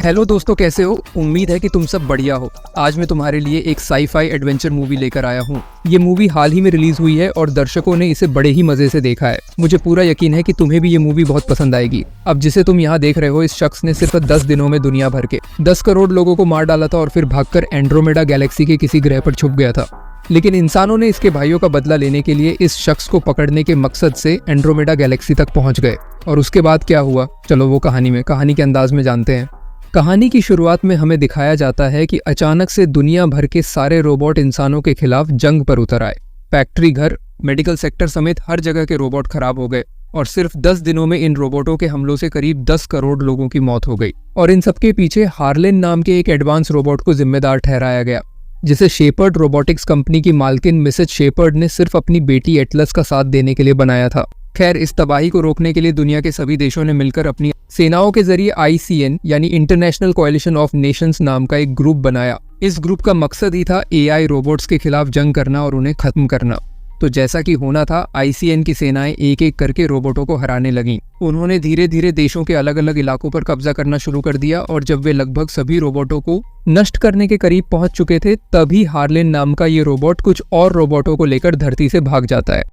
Hello दोस्तों, कैसे हो? उम्मीद है कि तुम सब बढ़िया हो। आज मैं तुम्हारे लिए एक साई-फाई एडवेंचर मूवी लेकर आया हूँ। ये मूवी हाल ही में रिलीज हुई है और दर्शकों ने इसे बड़े ही मजे से देखा है। मुझे पूरा यकीन है कि तुम्हें भी ये मूवी बहुत पसंद आएगी। अब जिसे तुम यहाँ देख रहे हो, इस शख्स ने सिर्फ 10 दिनों में दुनिया भर के 10 करोड़ लोगों को मार डाला था और फिर भागकर एंड्रोमेडा गैलेक्सी के किसी ग्रह पर छुप गया था। लेकिन इंसानों ने इसके भाइयों का बदला लेने के लिए इस शख्स को पकड़ने के मकसद से एंड्रोमेडा गैलेक्सी तक पहुंच गए। और उसके बाद क्या हुआ, चलो वो कहानी के अंदाज में जानते हैं। कहानी की शुरुआत में हमें दिखाया जाता है कि अचानक से दुनिया भर के सारे रोबोट इंसानों के खिलाफ जंग पर उतर आए। फैक्ट्री, घर, मेडिकल सेक्टर समेत हर जगह के रोबोट खराब हो गए और सिर्फ 10 दिनों में इन रोबोटों के हमलों से करीब 10 करोड़ लोगों की मौत हो गई। और इन सबके पीछे हार्लेन नाम के एक एडवांस रोबोट को जिम्मेदार ठहराया गया, जिसे शेपर्ड रोबोटिक्स कंपनी की मालकिन मिसेज शेपर्ड ने सिर्फ अपनी बेटी एटलस का साथ देने के लिए बनाया था। खैर, इस तबाही को रोकने के लिए दुनिया के सभी देशों ने मिलकर अपनी सेनाओं के जरिए ICN यानी इंटरनेशनल कोएलिशन ऑफ नेशंस नाम का एक ग्रुप बनाया। इस ग्रुप का मकसद ही था AI रोबोट्स के खिलाफ जंग करना और उन्हें खत्म करना। तो जैसा कि होना था, ICN की सेनाएं एक एक करके रोबोटों को हराने लगीं। उन्होंने धीरे धीरे देशों के अलग अलग इलाकों पर कब्जा करना शुरू कर दिया और जब वे लगभग सभी रोबोटों को नष्ट करने के करीब पहुंच चुके थे, तभी हार्लेन नाम का ये रोबोट कुछ और रोबोटों को लेकर धरती से भाग जाता है।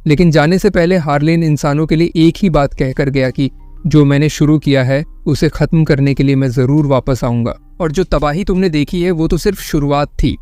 लेकिन जाने से पहले हार्लेन इंसानों के लिए एक ही बात कहकर गया कि जो मैंने शुरू किया है उसे खत्म करने के लिए मैं जरूर वापस आऊंगा। और जो तबाही तुमने देखी है वो तो सिर्फ शुरुआत थी।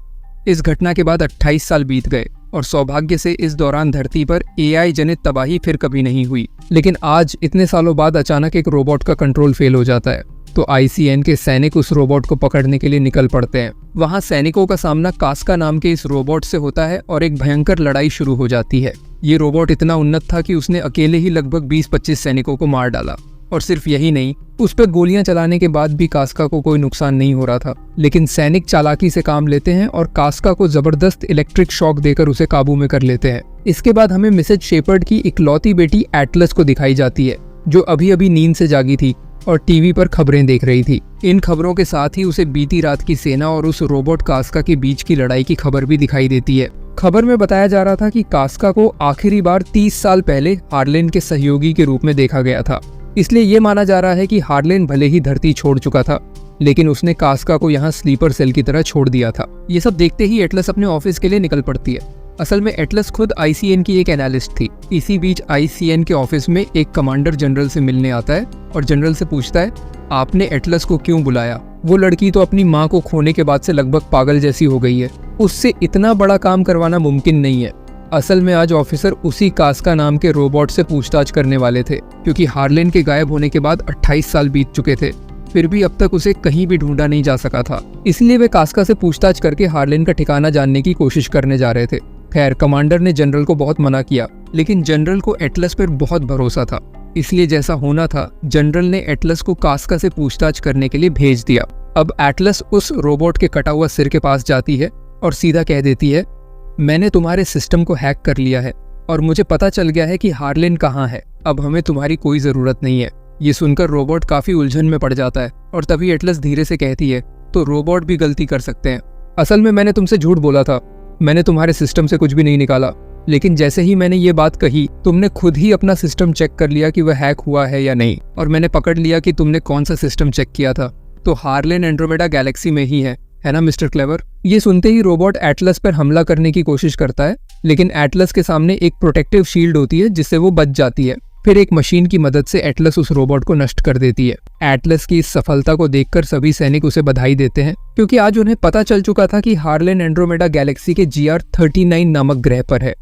इस घटना के बाद 28 साल बीत गए और सौभाग्य से इस दौरान धरती पर AI जनित तबाही फिर कभी नहीं हुई। लेकिन आज इतने सालों बाद अचानक एक रोबोट का कंट्रोल फेल हो जाता है, तो ICN के सैनिक उस रोबोट को पकड़ने के लिए निकल पड़ते हैं। वहां सैनिकों का सामना कास्का नाम के इस रोबोट से होता है और एक भयंकर लड़ाई शुरू हो जाती है। ये रोबोट इतना उन्नत था कि उसने अकेले ही लगभग 20-25 सैनिकों को मार डाला। और सिर्फ यही नहीं, उस पर गोलियां चलाने के बाद भी कास्का को कोई नुकसान नहीं हो रहा था। लेकिन सैनिक चालाकी से काम लेते हैं और कास्का को जबरदस्त इलेक्ट्रिक शॉक देकर उसे काबू में कर लेते हैं। इसके बाद हमें मिसेज शेपर्ड की इकलौती बेटी एटलस को दिखाई जाती है, जो अभी अभी नींद से जागी थी और टीवी पर खबरें देख रही थी। इन खबरों के साथ ही उसे बीती रात की सेना और उस रोबोट कास्का के बीच की लड़ाई की खबर भी दिखाई देती है। खबर में बताया जा रहा था कि कास्का को आखिरी बार 30 साल पहले हार्लेन के सहयोगी के रूप में देखा गया था। इसलिए ये माना जा रहा है कि हार्लेन भले ही धरती छोड़ चुका था, लेकिन उसने कास्का को यहाँ स्लीपर सेल की तरह छोड़ दिया था। ये सब देखते ही एटलस अपने ऑफिस के लिए निकल पड़ती है। असल में एटलस खुद ICN की एक एनालिस्ट थी। इसी बीच ICN के ऑफिस में एक कमांडर जनरल से मिलने आता है और जनरल से पूछता है, आपने एटलस को क्यों बुलाया? वो लड़की तो अपनी माँ को खोने के बाद से लगभग पागल जैसी हो गई है, उससे इतना बड़ा काम करवाना मुमकिन नहीं है। असल में आज ऑफिसर उसी कास्का नाम के रोबोट से पूछताछ करने वाले थे, क्योंकि हार्लेन के गायब होने के बाद 28 साल बीत चुके थे, फिर भी अब तक उसे कहीं भी ढूंढा नहीं जा सका था। इसलिए वे कास्का से पूछताछ करके हार्लेन का ठिकाना जानने की कोशिश करने जा रहे थे। खैर, कमांडर ने जनरल को बहुत मना किया, लेकिन जनरल को एटलस पर बहुत भरोसा था। इसलिए जैसा होना था, जनरल ने एटलस को कास्का से पूछताछ करने के लिए भेज दिया। अब एटलस उस रोबोट के कटा हुआ सिर के पास जाती है और सीधा कह देती है, मैंने तुम्हारे सिस्टम को हैक कर लिया है और मुझे पता चल गया है कि हार्लेन कहाँ है। अब हमें तुम्हारी कोई जरूरत नहीं है। ये सुनकर रोबोट काफी उलझन में पड़ जाता है और तभी एटलस धीरे से कहती है, तो रोबोट भी गलती कर सकते हैं। असल में मैंने तुमसे झूठ बोला था, मैंने तुम्हारे सिस्टम से कुछ भी नहीं निकाला। लेकिन जैसे ही मैंने ये बात कही, तुमने खुद ही अपना सिस्टम चेक कर लिया कि वह हैक हुआ है या नहीं, और मैंने पकड़ लिया कि तुमने कौन सा सिस्टम चेक किया था। तो हार्लेन एंड्रोमेडा गैलेक्सी में ही है ना मिस्टर क्लेवर? ये सुनते ही रोबोट एटलस पर हमला करने की कोशिश करता है, लेकिन एटलस के सामने एक प्रोटेक्टिव शील्ड होती है जिससे वो बच जाती है। फिर एक मशीन की मदद से एटलस उस रोबोट को नष्ट कर देती है। एटलस की इस सफलता को देखकर सभी सैनिक उसे बधाई देते हैं, क्योंकि आज उन्हें पता चल चुका था कि हार्लेन एंड्रोमेडा गैलेक्सी के GR39 नामक ग्रह पर है।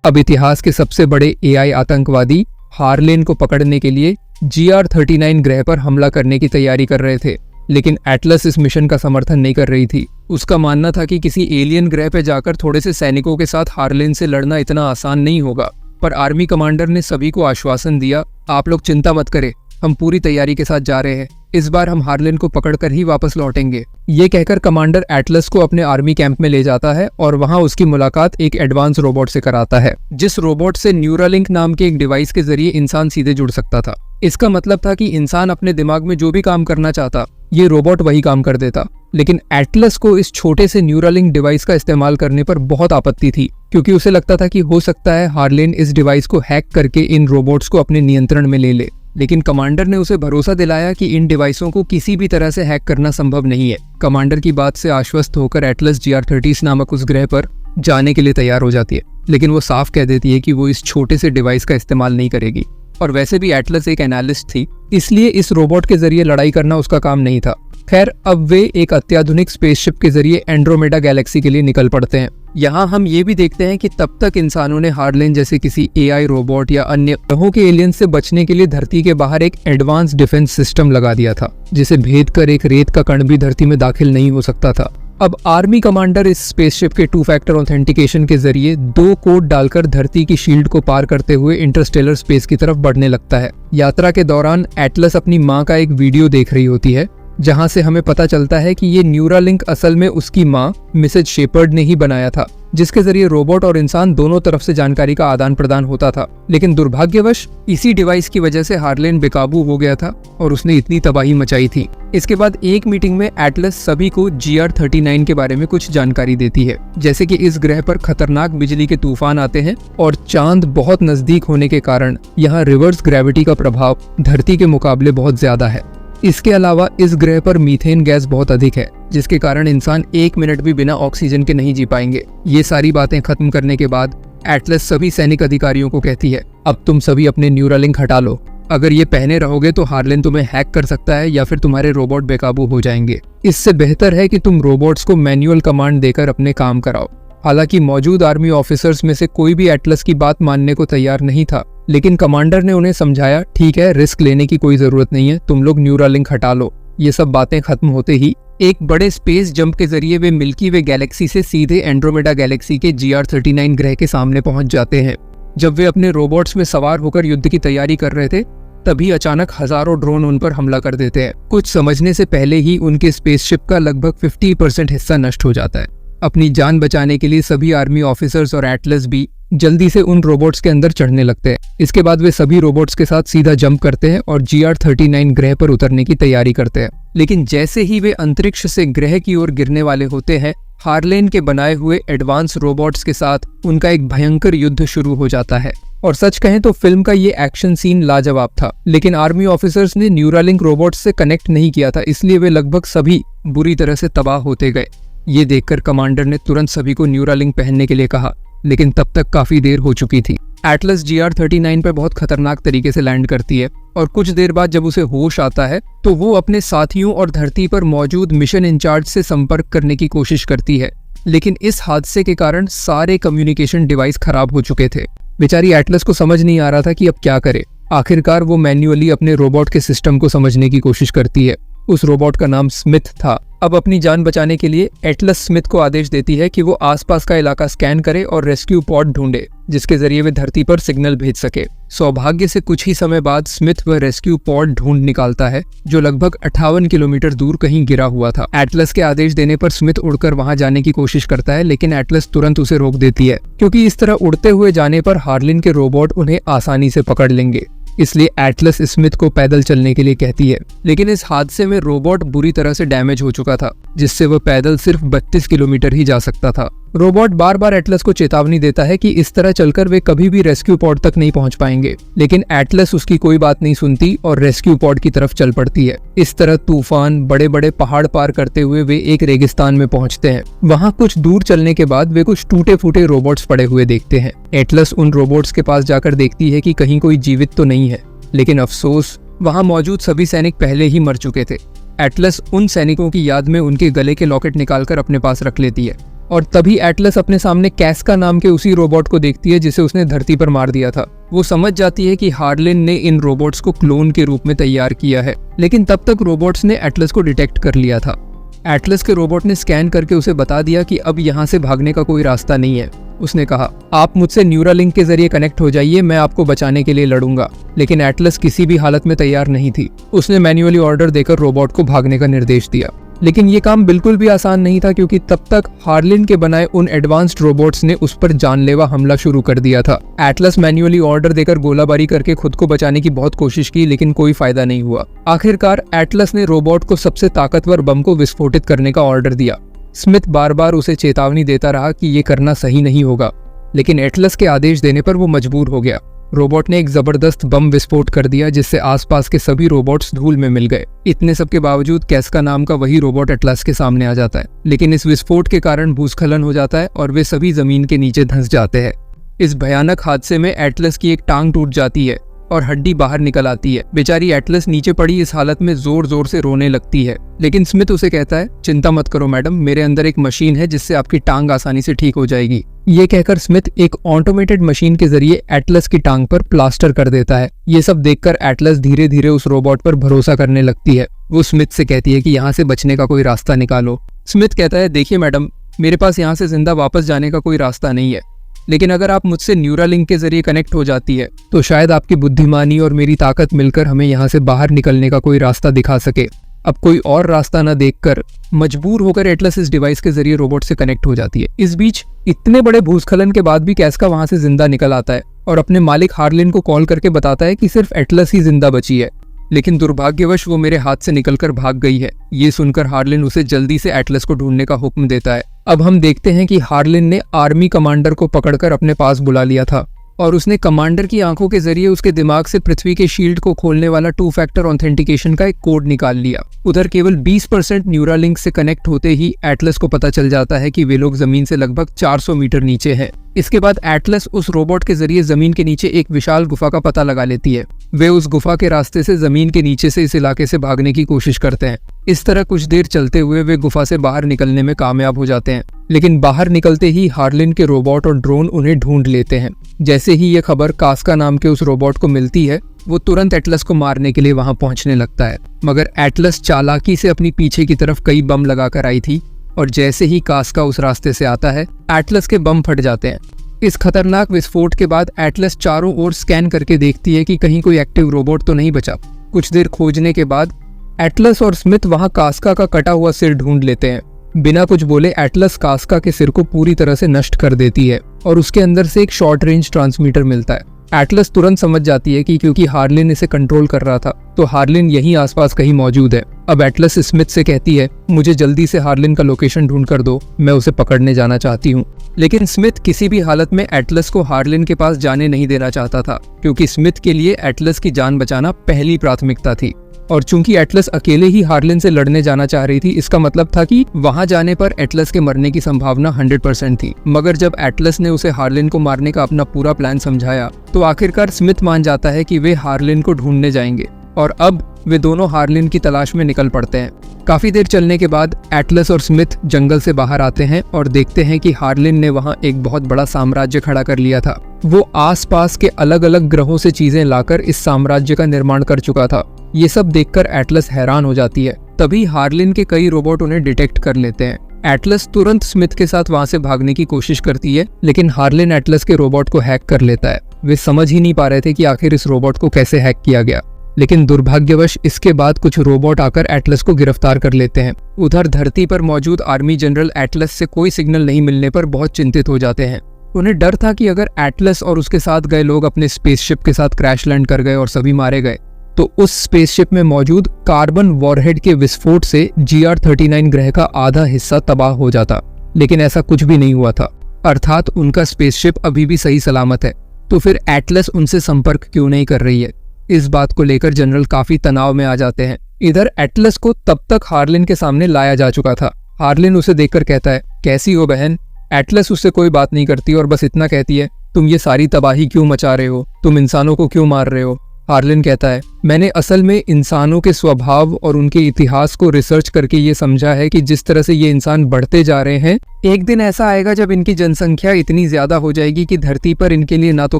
अब इतिहास के सबसे बड़े AI आतंकवादी हार्लेन को पकड़ने के लिए GR39 ग्रह पर हमला करने की तैयारी कर रहे थे। लेकिन एटलस इस मिशन का समर्थन नहीं कर रही थी। उसका मानना था कि किसी एलियन ग्रह पर जाकर थोड़े से सैनिकों के साथ हार्लेन से लड़ना इतना आसान नहीं होगा। पर आर्मी कमांडर ने सभी को आश्वासन दिया, आप लोग चिंता मत करें, हम पूरी तैयारी के साथ जा रहे हैं। इस बार हम हार्लेन को पकड़कर ही वापस लौटेंगे। ये कहकर कमांडर एटलस को अपने आर्मी कैंप में ले जाता है और वहां उसकी मुलाकात एक एडवांस रोबोट से कराता है, जिस रोबोट से न्यूरालिंक नाम के एक डिवाइस के जरिए इंसान सीधे जुड़ सकता था। इसका मतलब था कि इंसान अपने दिमाग में जो भी काम करना चाहता, ये रोबोट वही काम कर देता। लेकिन एटलस को इस छोटे से न्यूरालिंक डिवाइस का इस्तेमाल करने पर बहुत आपत्ति थी, क्योंकि उसे लगता था कि हो सकता है हार्लेन इस डिवाइस को हैक करके इन रोबोट्स को अपने नियंत्रण में ले ले। लेकिन कमांडर ने उसे भरोसा दिलाया कि इन डिवाइसों को किसी भी तरह से हैक करना संभव नहीं है। कमांडर की बात से आश्वस्त होकर एटलस GR30 नामक उस ग्रह पर जाने के लिए तैयार हो जाती है, लेकिन वो साफ कह देती है कि वो इस छोटे से डिवाइस का इस्तेमाल नहीं करेगी। और वैसे भी एटलस एक एनालिस्ट थी, इसलिए इस रोबोट के जरिए लड़ाई करना उसका काम नहीं था। खैर, अब वे एक अत्याधुनिक स्पेसशिप के जरिए एंड्रोमेडा गैलेक्सी के लिए निकल पड़ते हैं। यहाँ हम ये भी देखते हैं कि तब तक इंसानों ने हार्लेन जैसे किसी AI रोबोट या अन्य ग्रहों के एलियन से बचने के लिए धरती के बाहर एक एडवांस डिफेंस सिस्टम लगा दिया था, जिसे भेद कर एक रेत का कण भी धरती में दाखिल नहीं हो सकता था। अब आर्मी कमांडर इस स्पेसशिप के 2 फैक्टर ऑथेंटिकेशन के जरिए 2 कोड डालकर धरती की शील्ड को पार करते हुए इंटरस्टेलर स्पेस की तरफ बढ़ने लगता है। यात्रा के दौरान एटलस अपनी माँ का एक वीडियो देख रही होती है, जहां से हमें पता चलता है कि ये न्यूरालिंक असल में उसकी माँ मिसेज शेपर्ड ने ही बनाया था, जिसके जरिए रोबोट और इंसान दोनों तरफ से जानकारी का आदान प्रदान होता था। लेकिन दुर्भाग्यवश इसी डिवाइस की वजह से हार्लेन बेकाबू हो गया था और उसने इतनी तबाही मचाई थी। इसके बाद एक मीटिंग में एटलस सभी को GR39 के बारे में कुछ जानकारी देती है, जैसे कि इस ग्रह पर खतरनाक बिजली के तूफान आते हैं और चांद बहुत नजदीक होने के कारण यहाँ रिवर्स ग्रेविटी का प्रभाव धरती के मुकाबले बहुत ज्यादा है। इसके अलावा इस ग्रह पर मीथेन गैस बहुत अधिक है, जिसके कारण इंसान 1 मिनट भी बिना ऑक्सीजन के नहीं जी पाएंगे। ये सारी बातें खत्म करने के बाद एटलस सभी सैनिक अधिकारियों को कहती है, अब तुम सभी अपने न्यूरालिंक हटा लो। अगर ये पहने रहोगे तो हार्लेन तुम्हें हैक कर सकता है या फिर तुम्हारे रोबोट बेकाबू हो जाएंगे। इससे बेहतर है कि तुम रोबोट्स को मैनुअल कमांड देकर अपने काम कराओ। हालांकि मौजूद आर्मी ऑफिसर्स में से कोई भी एटलस की बात मानने को तैयार नहीं था, लेकिन कमांडर ने उन्हें समझाया, ठीक है, रिस्क लेने की कोई जरूरत नहीं है, तुम लोग न्यूरालिंक हटा लो। ये सब बातें खत्म होते ही एक बड़े स्पेस जंप के जरिए वे मिल्की वे गैलेक्सी से सीधे एंड्रोमेडा गैलेक्सी के GR39 ग्रह के सामने पहुंच जाते हैं। जब वे अपने रोबोट्स में सवार होकर युद्ध की तैयारी कर रहे थे, तभी अचानक हजारों ड्रोन उन पर हमला कर देते हैं। कुछ समझने से पहले ही उनके स्पेसशिप का लगभग 50% हिस्सा नष्ट हो जाता है। अपनी जान बचाने के लिए सभी आर्मी ऑफिसर्स और एटलस भी जल्दी से उन रोबोट्स के अंदर चढ़ने लगते हैं। इसके बाद वे सभी रोबोट्स के साथ सीधा जंप करते हैं और GR39 ग्रह पर उतरने की तैयारी करते हैं। लेकिन जैसे ही वे अंतरिक्ष से ग्रह की ओर गिरने वाले होते हैं, हार्लेन के बनाए हुए एडवांस रोबोट्स के साथ उनका एक भयंकर युद्ध शुरू हो जाता है। और सच कहें तो फिल्म का ये एक्शन सीन लाजवाब था, लेकिन आर्मी ऑफिसर्स ने न्यूरालिंक रोबोट्स से कनेक्ट नहीं किया था, इसलिए वे लगभग सभी बुरी तरह से तबाह होते गए। ये देखकर कमांडर ने तुरंत सभी को न्यूरालिंक पहनने के लिए कहा, लेकिन तब तक काफी देर हो चुकी थी। एटलस GR39 पर बहुत खतरनाक तरीके से लैंड करती है और कुछ देर बाद जब उसे होश आता है तो वो अपने साथियों और धरती पर मौजूद मिशन इंचार्ज से संपर्क करने की कोशिश करती है, लेकिन इस हादसे के कारण सारे कम्युनिकेशन डिवाइस खराब हो चुके थे। बेचारी एटलस को समझ नहीं आ रहा था कि अब क्या करे। आखिरकार वो मैन्युअली अपने रोबोट के सिस्टम को समझने की कोशिश करती है। उस रोबोट का नाम स्मिथ था। अब अपनी जान बचाने के लिए एटलस स्मिथ को आदेश देती है कि वो आसपास का इलाका स्कैन करे और रेस्क्यू पॉड ढूंढे, जिसके जरिए वे धरती पर सिग्नल भेज सके। सौभाग्य से कुछ ही समय बाद स्मिथ वह रेस्क्यू पॉड ढूंढ निकालता है, जो लगभग 58 किलोमीटर दूर कहीं गिरा हुआ था। एटलस के आदेश देने पर स्मिथ उड़कर वहां जाने की कोशिश करता है, लेकिन एटलस तुरंत उसे रोक देती है, क्योंकि इस तरह उड़ते हुए जाने पर हार्लेन के रोबोट उन्हें आसानी से पकड़ लेंगे। इसलिए एटलस स्मिथ को पैदल चलने के लिए कहती है, लेकिन इस हादसे में रोबोट बुरी तरह से डैमेज हो चुका था, जिससे वह पैदल सिर्फ 32 किलोमीटर ही जा सकता था। रोबोट बार बार एटलस को चेतावनी देता है कि इस तरह चलकर वे कभी भी रेस्क्यू पॉड तक नहीं पहुंच पाएंगे, लेकिन एटलस उसकी कोई बात नहीं सुनती और रेस्क्यू पॉड की तरफ चल पड़ती है। इस तरह तूफान, बड़े बड़े पहाड़ पार करते हुए वे एक रेगिस्तान में पहुंचते हैं। वहां कुछ दूर चलने के बाद वे कुछ टूटे फूटे रोबोट्स पड़े हुए देखते हैं। एटलस उन रोबोट्स के पास जाकर देखती है कि कहीं कोई जीवित तो नहीं है, लेकिन अफसोस वहां मौजूद सभी सैनिक पहले ही मर चुके थे। एटलस उन सैनिकों की याद में उनके गले के लॉकेट निकालकर अपने पास रख लेती है और तभी एटलस अपने सामने कैस्का नाम के उसी रोबोट को देखती है जिसे उसने धरती पर मार दिया था। वो समझ जाती है कि हार्लेन ने इन रोबोट्स को क्लोन के रूप में तैयार किया है, लेकिन तब तक रोबोट्स ने एटलस को डिटेक्ट कर लिया था। एटलस के रोबोट ने स्कैन करके उसे बता दिया कि अब यहाँ से भागने का कोई रास्ता नहीं है। उसने कहा, आप मुझसे न्यूरालिंक के जरिए कनेक्ट हो जाइए, मैं आपको बचाने के लिए लड़ूंगा। लेकिन एटलस किसी भी हालत में तैयार नहीं थी। उसने मैन्युअली ऑर्डर देकर रोबोट को भागने का निर्देश दिया, लेकिन ये काम बिल्कुल भी आसान नहीं था, क्योंकि तब तक हार्लेन के बनाए उन एडवांस्ड रोबोट्स ने उस पर जानलेवा हमला शुरू कर दिया था। एटलस मैन्युअली ऑर्डर देकर गोलाबारी करके खुद को बचाने की बहुत कोशिश की, लेकिन कोई फायदा नहीं हुआ। आखिरकार एटलस ने रोबोट को सबसे ताकतवर बम को विस्फोटित करने का ऑर्डर दिया। स्मिथ बार बार उसे चेतावनी देता रहा कि ये करना सही नहीं होगा, लेकिन एटलस के आदेश देने पर वो मजबूर हो गया। रोबोट ने एक जबरदस्त बम विस्फोट कर दिया जिससे आसपास के सभी रोबोट्स धूल में मिल गए। इतने सब के बावजूद कैस्का नाम का वही रोबोट एटलस के सामने आ जाता है, लेकिन इस विस्फोट के कारण भूस्खलन हो जाता है और वे सभी जमीन के नीचे धंस जाते हैं। इस भयानक हादसे में एटलस की एक टांग टूट जाती है और हड्डी बाहर निकल आती है। बेचारी एटलस नीचे पड़ी इस हालत में जोर जोर से रोने लगती है, लेकिन स्मिथ उसे कहता है, चिंता मत करो मैडम, मेरे अंदर एक मशीन है जिससे आपकी टांग आसानी से ठीक हो जाएगी। ये कहकर स्मिथ एक ऑटोमेटेड मशीन के जरिए एटलस की टांग पर प्लास्टर कर देता है। ये सब देखकर एटलस धीरे धीरे उस रोबोट पर भरोसा करने लगती है। वो स्मिथ से कहती है कि यहाँ से बचने का कोई रास्ता निकालो। स्मिथ कहता है, देखिए मैडम, मेरे पास यहाँ से जिंदा वापस जाने का कोई रास्ता नहीं है, लेकिन अगर आप मुझसे न्यूरालिंक के जरिए कनेक्ट हो जाती है तो शायद आपकी बुद्धिमानी और मेरी ताकत मिलकर हमें यहाँ से बाहर निकलने का कोई रास्ता दिखा सके। अब कोई और रास्ता न देखकर मजबूर होकर एटलस इस डिवाइस के जरिए रोबोट से कनेक्ट हो जाती है। इस बीच इतने बड़े भूस्खलन के बाद भी कैस्का वहां से जिंदा निकल आता है और अपने मालिक हार्लिन को कॉल करके बताता है कि सिर्फ एटलस ही जिंदा बची है, लेकिन दुर्भाग्यवश वो मेरे हाथ से निकलकर भाग गई है। ये सुनकर हार्लिन उसे जल्दी से एटलस को ढूंढने का हुक्म देता है। अब हम देखते हैं कि हार्लिन ने आर्मी कमांडर को पकड़कर अपने पास बुला लिया था और उसने कमांडर की आंखों के जरिए उसके दिमाग से पृथ्वी के शील्ड को खोलने वाला 2 फैक्टर ऑथेंटिकेशन का एक कोड निकाल लिया। उधर केवल 20% न्यूरालिंक से कनेक्ट होते ही एटलस को पता चल जाता है कि वे लोग जमीन से लगभग 400 मीटर नीचे हैं। इसके बाद एटलस उस रोबोट के जरिए जमीन के नीचे एक विशाल गुफा का पता लगा लेती है। वे उस गुफा के रास्ते से जमीन के नीचे से इस इलाके से भागने की कोशिश करते हैं। इस तरह कुछ देर चलते हुए वे गुफा से बाहर निकलने में कामयाब हो जाते हैं, लेकिन बाहर निकलते ही हार्लिन के रोबोट और ड्रोन उन्हें ढूंढ लेते हैं। जैसे ही ये खबर कास्का नाम के उस रोबोट को मिलती है, वो तुरंत एटलस को मारने के लिए वहां पहुंचने लगता है, मगर एटलस चालाकी से अपनी पीछे की तरफ कई बम लगाकर आई थी और जैसे ही कास्का उस रास्ते से आता है, एटलस के बम फट जाते हैं। इस खतरनाक विस्फोट के बाद एटलस चारों ओर स्कैन करके देखती है कि कहीं कोई एक्टिव रोबोट तो नहीं बचा। कुछ देर खोजने के बाद एटलस और स्मिथ वहां कास्का का कटा हुआ सिर ढूंढ लेते हैं। बिना कुछ बोले एटलस कास्का के सिर को पूरी तरह से नष्ट कर देती है और उसके अंदर से एक शॉर्ट रेंज ट्रांसमीटर मिलता है। एटलस तुरंत समझ जाती है कि क्योंकि हार्लिन इसे कंट्रोल कर रहा था, तो हार्लिन यहीं आसपास कहीं मौजूद है। अब एटलस स्मिथ से कहती है, मुझे जल्दी से हार्लिन का लोकेशन ढूंढ कर दो, मैं उसे पकड़ने जाना चाहती हूँ। लेकिन स्मिथ किसी भी हालत में एटलस को हार्लिन के पास जाने नहीं देना चाहता था, क्योंकि स्मिथ के लिए एटलस की जान बचाना पहली प्राथमिकता थी। और चूंकि एटलस अकेले ही हार्लिन से लड़ने जाना चाह रही थी, इसका मतलब था कि वहां जाने पर एटलस के मरने की संभावना 100% थी। मगर जब एटलस ने उसे हार्लिन को मारने का अपना पूरा प्लान समझाया, तो आखिरकार स्मिथ मान जाता है कि वे हार्लिन को ढूंढने जाएंगे और अब वे दोनों हार्लिन की तलाश में निकल पड़ते हैं। काफी देर चलने के बाद एटलस और स्मिथ जंगल से बाहर आते हैं और देखते हैं कि हार्लिन ने वहां एक बहुत बड़ा साम्राज्य खड़ा कर लिया था। वो आसपास के अलग अलग ग्रहों से चीजें लाकर इस साम्राज्य का निर्माण कर चुका था। ये सब देखकर एटलस हैरान हो जाती है। तभी हार्लिन के कई रोबोट उन्हें डिटेक्ट कर लेते हैं। एटलस तुरंत स्मिथ के साथ वहां से भागने की कोशिश करती है, लेकिन हार्लिन एटलस के रोबोट को हैक कर लेता है। वे समझ ही नहीं पा रहे थे कि आखिर इस रोबोट को कैसे हैक किया गया, लेकिन दुर्भाग्यवश इसके बाद कुछ रोबोट आकर एटलस को गिरफ्तार कर लेते हैं। उधर धरती पर मौजूद आर्मी जनरल एटलस से कोई सिग्नल नहीं मिलने पर बहुत चिंतित हो जाते हैं। उन्हें डर था कि अगर एटलस और उसके साथ गए लोग अपने स्पेसशिप के साथ क्रैश लैंड कर गए और सभी मारे गए, तो उस स्पेसशिप में मौजूद कार्बन वॉरहेड के विस्फोट से GR-39 ग्रह का आधा हिस्सा तबाह हो जाता। लेकिन ऐसा कुछ भी नहीं हुआ था, अर्थात उनका स्पेसशिप अभी भी सही सलामत है। तो फिर एटलस उनसे संपर्क क्यों नहीं कर रही है? इस बात को लेकर जनरल काफी तनाव में आ जाते हैं। इधर एटलस को तब तक हार्लिन के सामने लाया जा चुका था। हार्लिन उसे देखकर कहता है, कैसी हो बहन? एटलस उससे कोई बात नहीं करती और बस इतना कहती है, तुम ये सारी तबाही क्यों मचा रहे हो? तुम इंसानों को क्यों मार रहे हो? हार्लिन कहता है, मैंने असल में इंसानों के स्वभाव और उनके इतिहास को रिसर्च करके ये समझा है कि जिस तरह से ये इंसान बढ़ते जा रहे हैं, एक दिन ऐसा आएगा जब इनकी जनसंख्या इतनी ज्यादा हो जाएगी कि धरती पर इनके लिए ना तो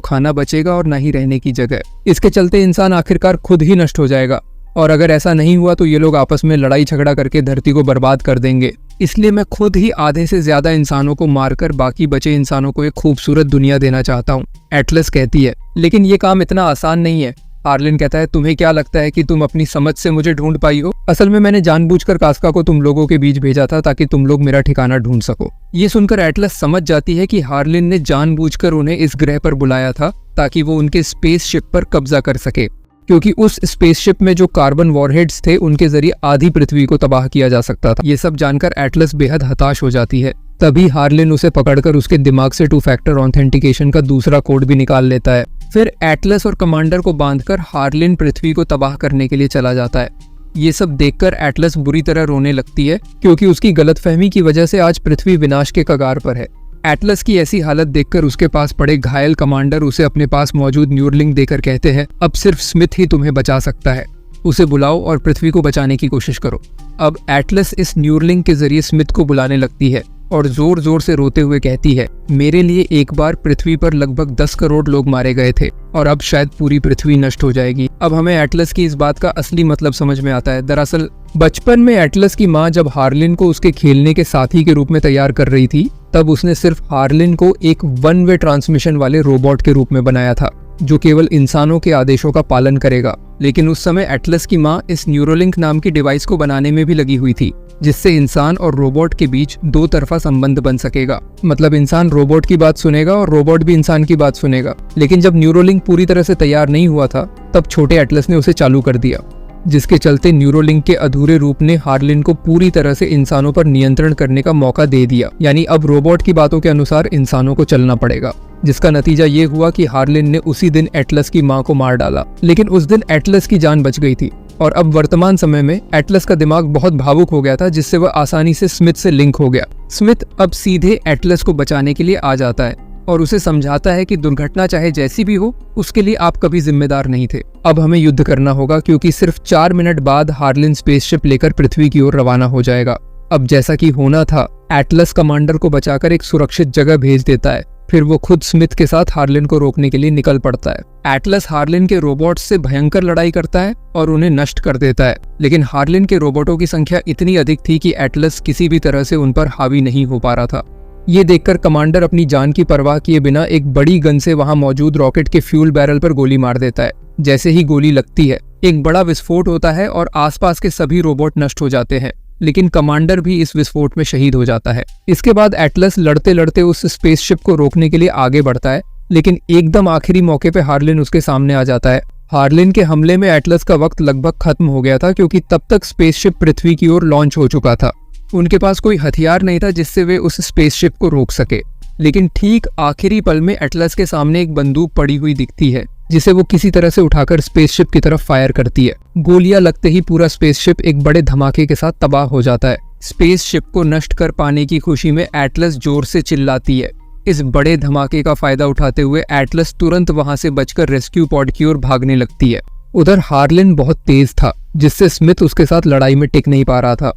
खाना बचेगा और ना ही रहने की जगह। इसके चलते इंसान आखिरकार खुद ही नष्ट हो जाएगा, और अगर ऐसा नहीं हुआ तो ये लोग आपस में लड़ाई झगड़ा करके धरती को बर्बाद कर देंगे। इसलिए मैं खुद ही आधे से ज्यादा इंसानों को मारकर बाकी बचे इंसानों को एक खूबसूरत दुनिया देना चाहता हूँ। एटलस कहती है, लेकिन ये काम इतना आसान नहीं है। हार्लिन कहता है, तुम्हें क्या लगता है कि तुम अपनी समझ से मुझे ढूंढ पाई हो? असल में मैंने जानबूझकर कास्का को तुम लोगों के बीच भेजा था ताकि तुम लोग मेरा ठिकाना ढूंढ सको। ये सुनकर एटलस समझ जाती है कि हार्लिन ने जानबूझकर उन्हें इस ग्रह पर बुलाया था ताकि वो उनके स्पेसशिप पर कब्जा कर सके, क्योंकि उस स्पेसशिप में जो कार्बन वॉरहेड्स थे उनके जरिए आधी पृथ्वी को तबाह किया जा सकता था। ये सब जानकर एटलस बेहद हताश हो जाती है। तभी हार्लिन उसे पकड़कर उसके दिमाग से 2 फैक्टर ऑथेंटिकेशन का दूसरा कोड भी निकाल लेता है। फिर एटलस और कमांडर को बांधकर हार्लिन पृथ्वी को तबाह करने के लिए चला जाता है। ये सब देखकर एटलस बुरी तरह रोने लगती है क्योंकि उसकी गलतफहमी की वजह से आज पृथ्वी विनाश के कगार पर है। एटलस की ऐसी हालत देखकर उसके पास पड़े घायल कमांडर उसे अपने पास मौजूद न्यूरलिंक देकर कहते हैं, अब सिर्फ स्मिथ ही तुम्हें बचा सकता है, उसे बुलाओ और पृथ्वी को बचाने की कोशिश करो। अब एटलस इस न्यूरलिंक के जरिए स्मिथ को बुलाने लगती है और जोर जोर से रोते हुए कहती है, मेरे लिए एक बार पृथ्वी पर लगभग 10 करोड़ लोग मारे गए थे और अब शायद पूरी पृथ्वी नष्ट हो जाएगी। अब हमें एटलस की इस बात का असली मतलब समझ में आता है। दरअसल बचपन में एटलस की माँ जब हार्लिन को उसके खेलने के साथी के रूप में तैयार कर रही थी, तब उसने सिर्फ हार्लिन को एक वन वे ट्रांसमिशन वाले रोबोट के रूप में बनाया था जो केवल इंसानों के आदेशों का पालन करेगा। लेकिन उस समय एटलस की माँ इस न्यूरोलिंक नाम की डिवाइस को बनाने में भी लगी हुई थी, जिससे इंसान और रोबोट के बीच दो तरफा संबंध बन सकेगा। मतलब इंसान रोबोट की बात सुनेगा और रोबोट भी इंसान की बात सुनेगा। लेकिन जब न्यूरोलिंक पूरी तरह से तैयार नहीं हुआ था, तब छोटे एटलस ने उसे चालू कर दिया, जिसके चलते न्यूरोलिंक के अधूरे रूप ने हार्लिन को पूरी तरह से इंसानों पर नियंत्रण करने का मौका दे दिया। यानी अब रोबोट की बातों के अनुसार इंसानों को चलना पड़ेगा, जिसका नतीजा ये हुआ कि हार्लिन ने उसी दिन एटलस की मां को मार डाला। लेकिन उस दिन एटलस की जान बच गई थी और अब वर्तमान समय में एटलस का दिमाग बहुत भावुक हो गया था, जिससे वह आसानी से स्मिथ से लिंक हो गया। स्मिथ अब सीधे एटलस को बचाने के लिए आ जाता है और उसे समझाता है कि दुर्घटना चाहे जैसी भी हो, उसके लिए आप कभी जिम्मेदार नहीं थे। अब हमें युद्ध करना होगा क्योंकि सिर्फ 4 मिनट बाद हार्लिन स्पेसशिप लेकर पृथ्वी की ओर रवाना हो जाएगा। अब जैसा कि होना था, एटलस कमांडर को बचाकर एक सुरक्षित जगह भेज देता है। फिर वो खुद स्मिथ के साथ हार्लिन को रोकने के लिए निकल पड़ता है। एटलस हार्लिन के रोबोट्स से भयंकर लड़ाई करता है और उन्हें नष्ट कर देता है। लेकिन हार्लिन के रोबोटों की संख्या इतनी अधिक थी कि एटलस किसी भी तरह से उन पर हावी नहीं हो पा रहा था। ये देखकर कमांडर अपनी जान की परवाह किए बिना एक बड़ी गन से वहां मौजूद रॉकेट के फ्यूल बैरल पर गोली मार देता है। जैसे ही गोली लगती है, एक बड़ा विस्फोट होता है और आसपास के सभी रोबोट नष्ट हो जाते हैं। लेकिन कमांडर भी इस विस्फोट में शहीद हो जाता है। इसके बाद एटलस लड़ते लड़ते उस स्पेसशिप को रोकने के लिए आगे बढ़ता है, लेकिन एकदम आखिरी मौके पे हार्लिन उसके सामने आ जाता है। हार्लिन के हमले में एटलस का वक्त लगभग खत्म हो गया था क्योंकि तब तक स्पेसशिप पृथ्वी की ओर लॉन्च हो चुका था। उनके पास कोई हथियार नहीं था जिससे वे उस स्पेसशिप को रोक सके। लेकिन ठीक आखिरी पल में एटलस के सामने एक बंदूक पड़ी हुई दिखती है, जिसे वो किसी तरह से उठाकर स्पेसशिप की तरफ फायर करती है। गोलियां लगते ही पूरा स्पेसशिप एक बड़े धमाके के साथ तबाह हो जाता है। स्पेसशिप को नष्ट कर पाने की खुशी में एटलस जोर से चिल्लाती है। इस बड़े धमाके का फायदा उठाते हुए एटलस तुरंत वहां से बचकर रेस्क्यू पॉड की ओर भागने लगती है। उधर हार्लिन बहुत तेज था, जिससे स्मिथ उसके साथ लड़ाई में टिक नहीं पा रहा था।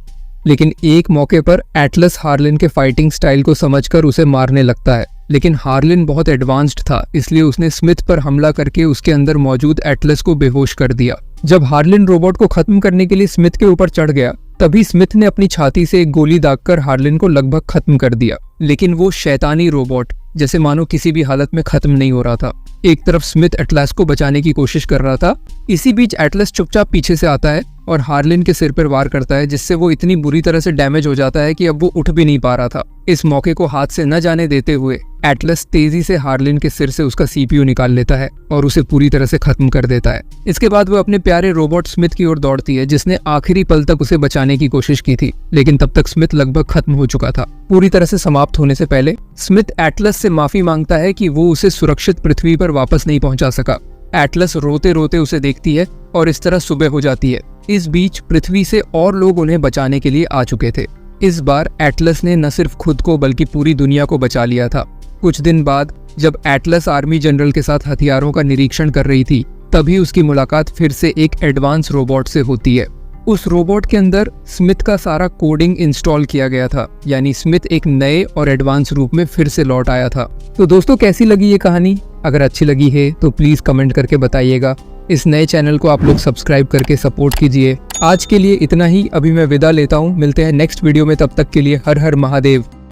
लेकिन एक मौके पर एटलस हार्लिन के फाइटिंग स्टाइल को समझकर उसे मारने लगता है। लेकिन हार्लिन बहुत एडवांस्ड था, इसलिए उसने स्मिथ पर हमला करके उसके अंदर मौजूद एटलस को बेहोश कर दिया। जब हार्लिन रोबोट को खत्म करने के लिए स्मिथ के ऊपर चढ़ गया, तभी स्मिथ ने अपनी छाती से एक गोली दागकर हार्लिन को लगभग खत्म कर दिया। लेकिन वो शैतानी रोबोट जैसे मानो किसी भी हालत में खत्म नहीं हो रहा था। एक तरफ स्मिथ एटलस को बचाने की कोशिश कर रहा था, इसी बीच एटलस चुपचाप पीछे से आता है और हार्लिन के सिर पर वार करता है, जिससे वो इतनी बुरी तरह से डैमेज हो जाता है कि अब वो उठ भी नहीं पा रहा था। इस मौके को हाथ से न जाने देते हुए एटलस तेजी से हार्लिन के सिर से उसका सीपीयू निकाल लेता है और उसे पूरी तरह से खत्म कर देता है। इसके बाद वो अपने प्यारे रोबोट स्मिथ की ओर दौड़ती है, जिसने आखिरी पल तक उसे बचाने की कोशिश की थी। लेकिन तब तक स्मिथ लगभग खत्म हो चुका था। पूरी तरह से समाप्त होने से पहले स्मिथ एटलस से माफी मांगता है कि वो उसे सुरक्षित पृथ्वी पर वापस नहीं पहुंचा सका। एटलस रोते रोते उसे देखती है और इस तरह सुबह हो जाती है। इस बीच पृथ्वी से और लोग उन्हें बचाने के लिए आ चुके थे। इस बार एटलस ने न सिर्फ खुद को बल्कि पूरी दुनिया को बचा लिया था। कुछ दिन बाद जब एटलस आर्मी जनरल के साथ हथियारों का निरीक्षण कर रही थी, तभी उसकी मुलाकात फिर से एक एडवांस रोबोट से होती है। उस रोबोट के अंदर स्मिथ का सारा कोडिंग इंस्टॉल किया गया था, यानी स्मिथ एक नए और एडवांस रूप में फिर से लौट आया था। तो दोस्तों, कैसी लगी ये कहानी? अगर अच्छी लगी है तो प्लीज कमेंट करके बताइएगा। इस नए चैनल को आप लोग सब्सक्राइब करके सपोर्ट कीजिए। आज के लिए इतना ही। अभी मैं विदा लेता हूँ। मिलते हैं नेक्स्ट वीडियो में। तब तक के लिए हर हर महादेव।